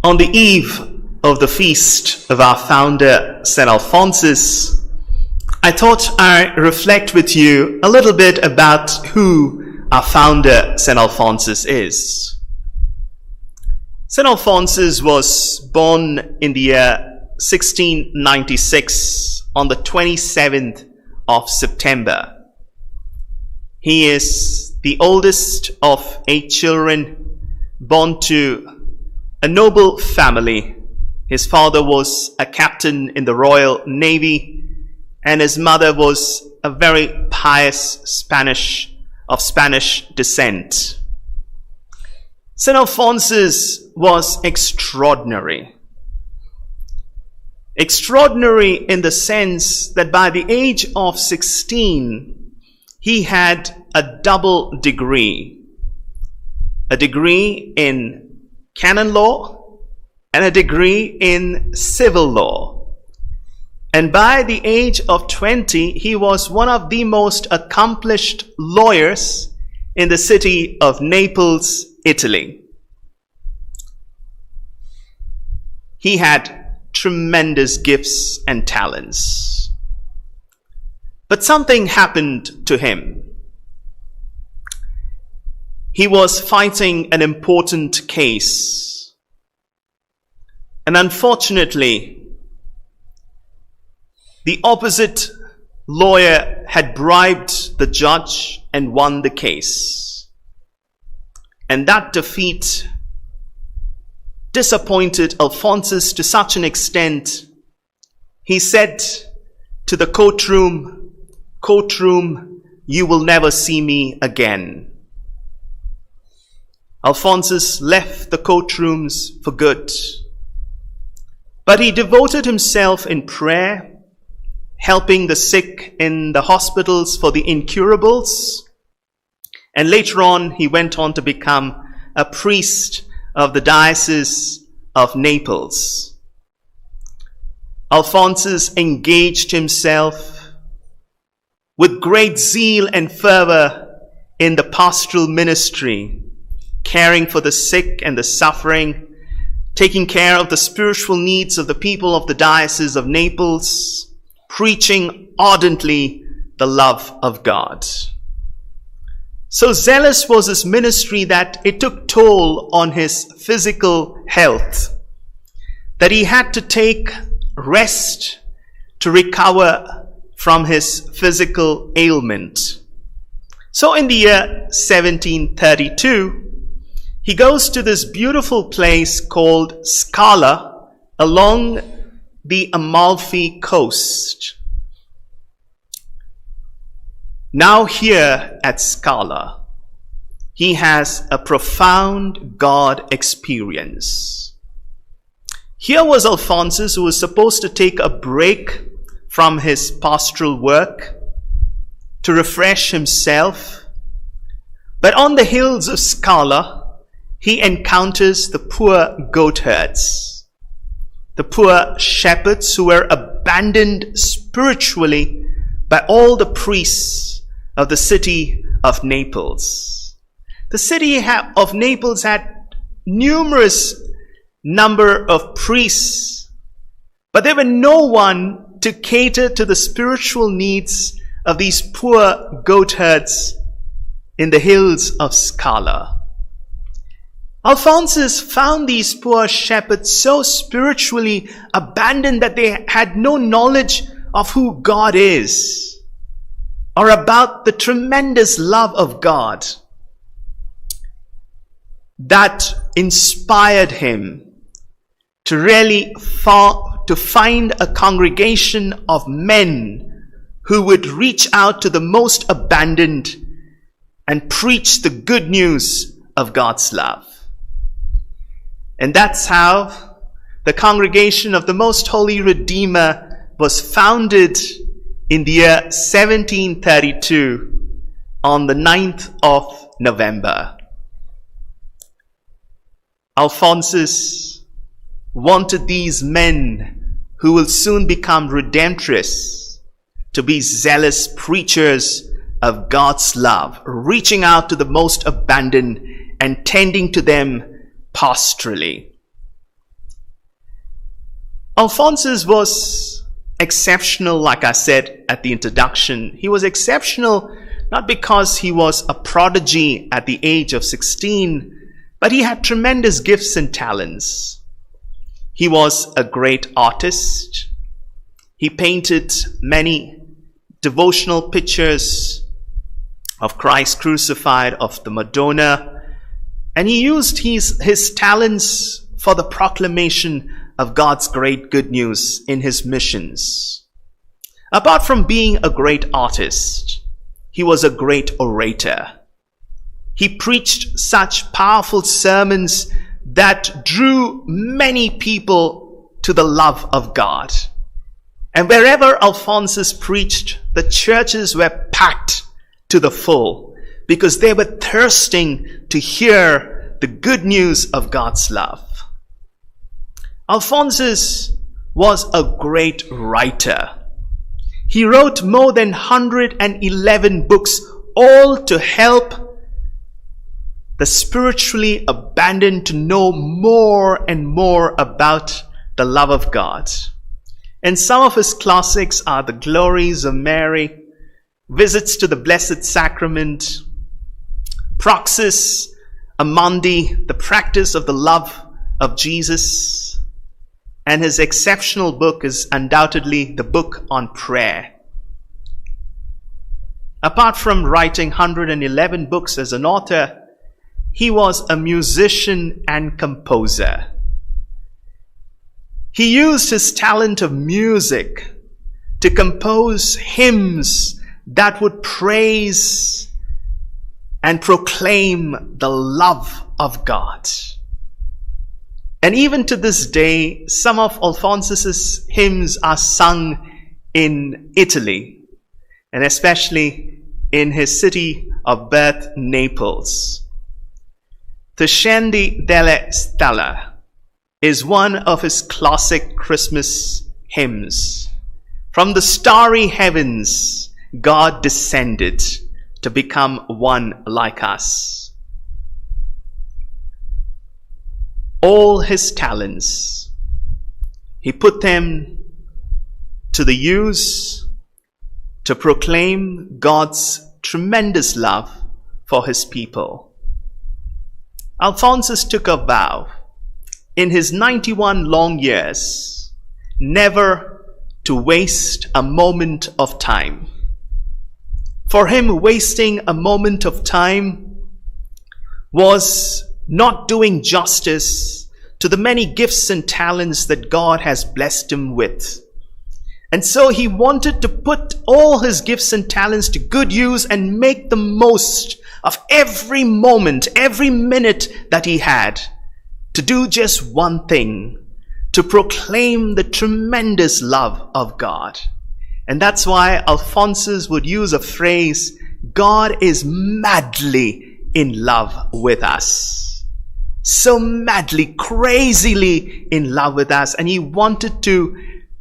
On the eve of the feast of our founder, St. Alphonsus, I thought I'd reflect with you a little bit about who our founder, St. Alphonsus, is. St. Alphonsus was born in the year 1696 on the 27th of September. He is the oldest of 8 children born to a noble family. His father was a captain in the Royal Navy, and his mother was a very pious Spanish descent. St. Alphonsus was extraordinary. Extraordinary in the sense that by the age of 16, he had a double degree. A degree in canon law and a degree in civil law. And by the age of 20, he was one of the most accomplished lawyers in the city of Naples, Italy. He had tremendous gifts and talents. But something happened to him. He was fighting an important case. And unfortunately, the opposite lawyer had bribed the judge and won the case. And that defeat disappointed Alphonsus to such an extent, he said to the courtroom, "You will never see me again." Alphonsus left the courtrooms for good. But he devoted himself in prayer, helping the sick in the hospitals for the incurables. And later on, he went on to become a priest of the Diocese of Naples. Alphonsus engaged himself with great zeal and fervor in the pastoral ministry, caring for the sick and the suffering, taking care of the spiritual needs of the people of the Diocese of Naples, preaching ardently the love of God. So zealous was his ministry that it took toll on his physical health, that he had to take rest to recover from his physical ailment. So in the year 1732, he goes to this beautiful place called Scala along the Amalfi coast. Now here at Scala, he has a profound God experience. Here was Alphonsus, who was supposed to take a break from his pastoral work to refresh himself. But on the hills of Scala, he encounters the poor goatherds, the poor shepherds who were abandoned spiritually by all the priests of the city of Naples. The city of Naples had numerous number of priests, but there were no one to cater to the spiritual needs of these poor goatherds in the hills of Scala. Alphonsus found these poor shepherds so spiritually abandoned that they had no knowledge of who God is or about the tremendous love of God. That inspired him to really to find a congregation of men who would reach out to the most abandoned and preach the good news of God's love. And that's how the congregation of the Most Holy Redeemer was founded in the year 1732 on the 9th of November. Alphonsus wanted these men who will soon become redemptorists to be zealous preachers of God's love, reaching out to the most abandoned and tending to them pastorally. Alphonsus was exceptional, like I said at the introduction. He was exceptional not because he was a prodigy at the age of 16, but he had tremendous gifts and talents. He was a great artist. He painted many devotional pictures of Christ crucified, of the Madonna, and he used his talents for the proclamation of God's great good news in his missions. Apart from being a great artist, he was a great orator. He preached such powerful sermons that drew many people to the love of God. And wherever Alphonsus preached, the churches were packed to the full because they were thirsting to hear the good news of God's love. Alphonsus was a great writer. He wrote more than 111 books, all to help the spiritually abandoned to know more and more about the love of God. And some of his classics are The Glories of Mary, Visits to the Blessed Sacrament, Praxis Amandi, The Practice of the Love of Jesus. And his exceptional book is undoubtedly the book on prayer. Apart from writing 111 books as an author, he was a musician and composer. He used his talent of music to compose hymns that would praise and proclaim the love of God. And even to this day, some of Alphonsus's hymns are sung in Italy, and especially in his city of birth, Naples. The Scendi delle Stelle is one of his classic Christmas hymns. From the starry heavens, God descended to become one like us. All his talents, he put them to the use to proclaim God's tremendous love for his people. Alphonsus took a vow in his 91 long years never to waste a moment of time. For him, wasting a moment of time was not doing justice to the many gifts and talents that God has blessed him with. And so he wanted to put all his gifts and talents to good use and make the most of every moment, every minute that he had to do just one thing, to proclaim the tremendous love of God. And that's why Alphonsus would use a phrase, God is madly in love with us. So madly, crazily in love with us. And he wanted to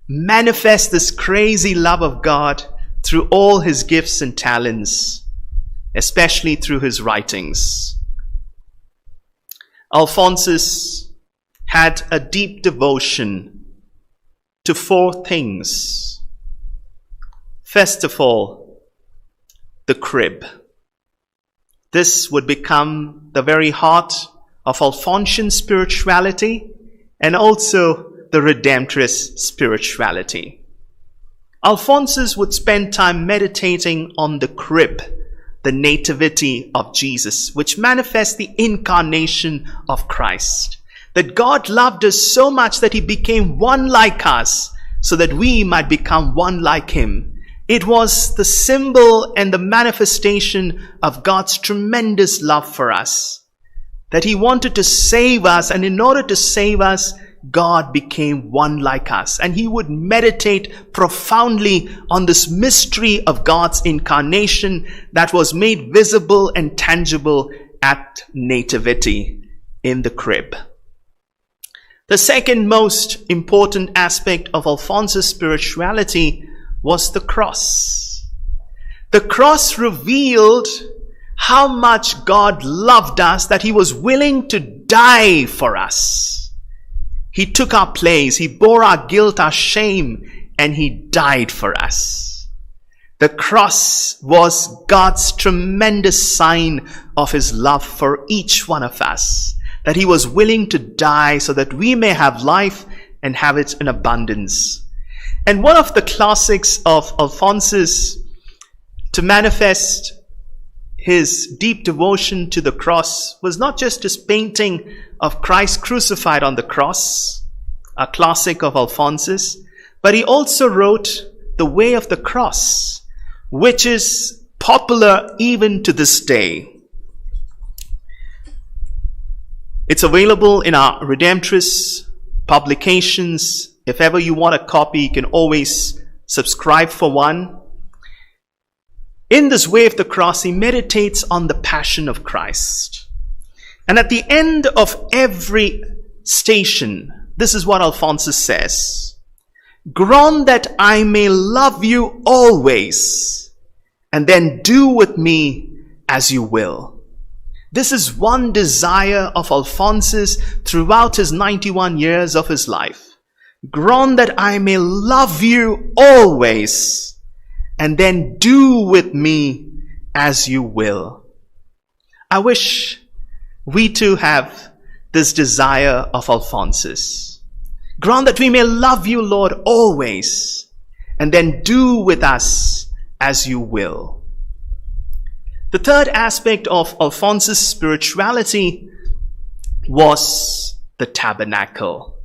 manifest this crazy love of God through all his gifts and talents, especially through his writings. Alphonsus had a deep devotion to four things. First of all, the crib. This would become the very heart of Alphonsian spirituality and also the Redemptorist spirituality. Alphonsus would spend time meditating on the crib, the nativity of Jesus, which manifests the incarnation of Christ. That God loved us so much that he became one like us so that we might become one like him. It was the symbol and the manifestation of God's tremendous love for us. That he wanted to save us, and in order to save us, God became one like us. And he would meditate profoundly on this mystery of God's incarnation that was made visible and tangible at nativity in the crib. The second most important aspect of Alphonsus' spirituality was the cross. The cross revealed how much God loved us, that he was willing to die for us. He took our place. He bore our guilt, our shame, and he died for us. The cross was God's tremendous sign of his love for each one of us, that he was willing to die so that we may have life and have it in abundance. And one of the classics of Alphonsus to manifest his deep devotion to the cross was not just his painting of Christ crucified on the cross, a classic of Alphonsus, but he also wrote The Way of the Cross, which is popular even to this day. It's available in our Redemptress publications. If ever you want a copy, you can always subscribe for one. In this Way of the Cross, he meditates on the passion of Christ. And at the end of every station, this is what Alphonsus says: "Grant that I may love you always, and then do with me as you will." This is one desire of Alphonsus throughout his 91 years of his life. Grant that I may love you always, and then do with me as you will. I wish we too have this desire of Alphonsus. Grant that we may love you, Lord, always, and then do with us as you will. The third aspect of Alphonsus' spirituality was the tabernacle,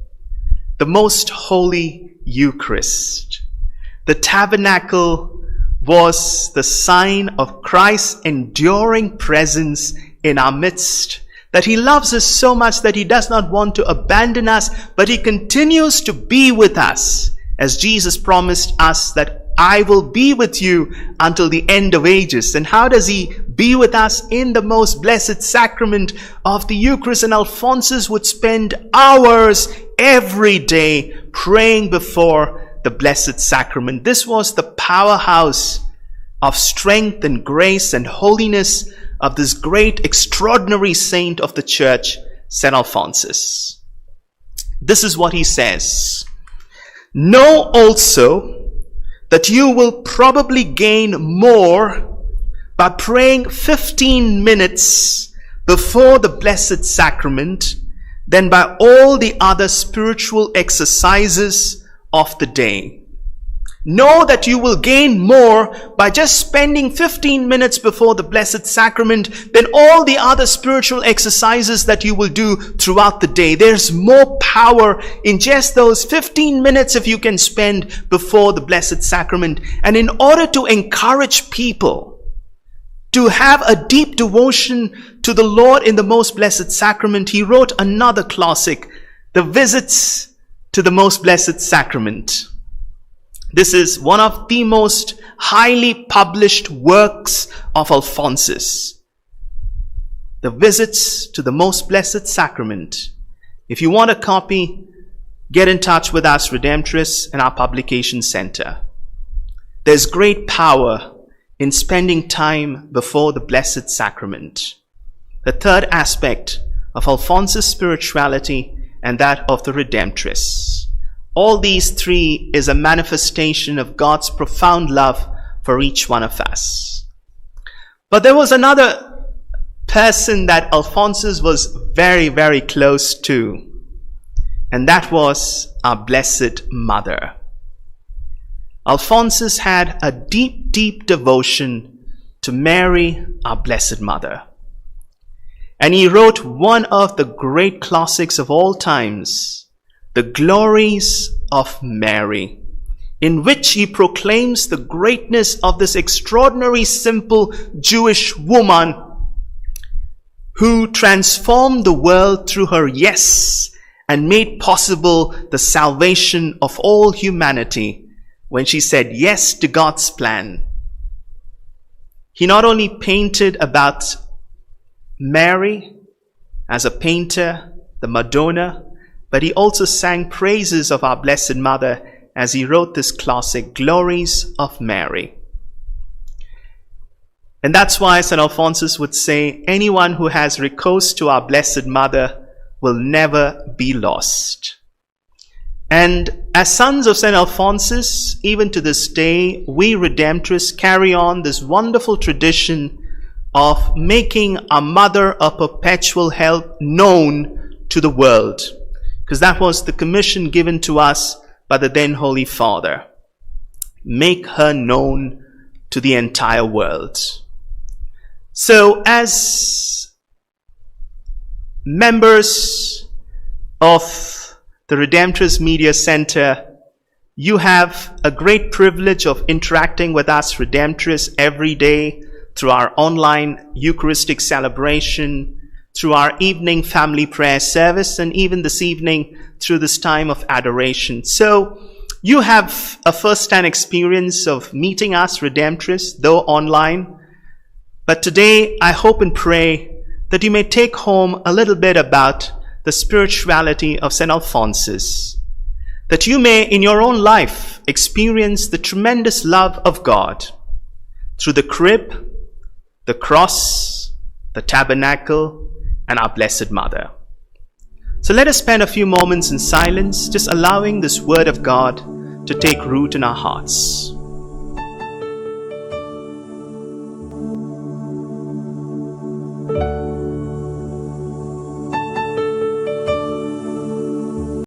the most holy Eucharist. The tabernacle was the sign of Christ's enduring presence in our midst, that he loves us so much that he does not want to abandon us, but he continues to be with us, as Jesus promised us that I will be with you until the end of ages. And how does he be with us? In the most blessed sacrament of the Eucharist. And Alphonsus would spend hours every day praying before the blessed sacrament. This was the powerhouse of strength and grace and holiness of this great, extraordinary saint of the church, St. Alphonsus. This is what he says: "Know also that you will probably gain more by praying 15 minutes before the Blessed Sacrament than by all the other spiritual exercises of the day." Know that you will gain more by just spending 15 minutes before the Blessed Sacrament than all the other spiritual exercises that you will do throughout the day. There's more power in just those 15 minutes if you can spend before the Blessed Sacrament. And in order to encourage people to have a deep devotion to the Lord in the Most Blessed Sacrament, he wrote another classic, The Visits to the Most Blessed Sacrament. This is one of the most highly published works of Alphonsus. The Visits to the Most Blessed Sacrament. If you want a copy, get in touch with us, Redemptress, and our publication center. There's great power in spending time before the Blessed Sacrament. The third aspect of Alphonsus' spirituality and that of the Redemptress. All these three is a manifestation of God's profound love for each one of us. But there was another person that Alphonsus was very, very close to, and that was our Blessed Mother. Alphonsus had a deep, deep devotion to Mary, our Blessed Mother. And he wrote one of the great classics of all times, The Glories of Mary, in which he proclaims the greatness of this extraordinary, simple Jewish woman who transformed the world through her yes and made possible the salvation of all humanity when she said yes to God's plan. He not only painted about Mary as a painter, the Madonna, but he also sang praises of our Blessed Mother as he wrote this classic, Glories of Mary. And that's why St. Alphonsus would say, anyone who has recourse to our Blessed Mother will never be lost. And as sons of St. Alphonsus, even to this day, we Redemptorists carry on this wonderful tradition of making our mother of perpetual help known to the world, because that was the commission given to us by the then Holy Father. Make her known to the entire world. So as members of the Redemptorist Media Center, you have a great privilege of interacting with us Redemptorists every day through our online Eucharistic celebration, through our evening family prayer service, and even this evening through this time of adoration. So you have a first-hand experience of meeting us Redemptorists, though online. But today I hope and pray that you may take home a little bit about the spirituality of St. Alphonsus, that you may in your own life experience the tremendous love of God through the crib, the cross, the tabernacle, and our Blessed Mother. So let us spend a few moments in silence, just allowing this word of God to take root in our hearts.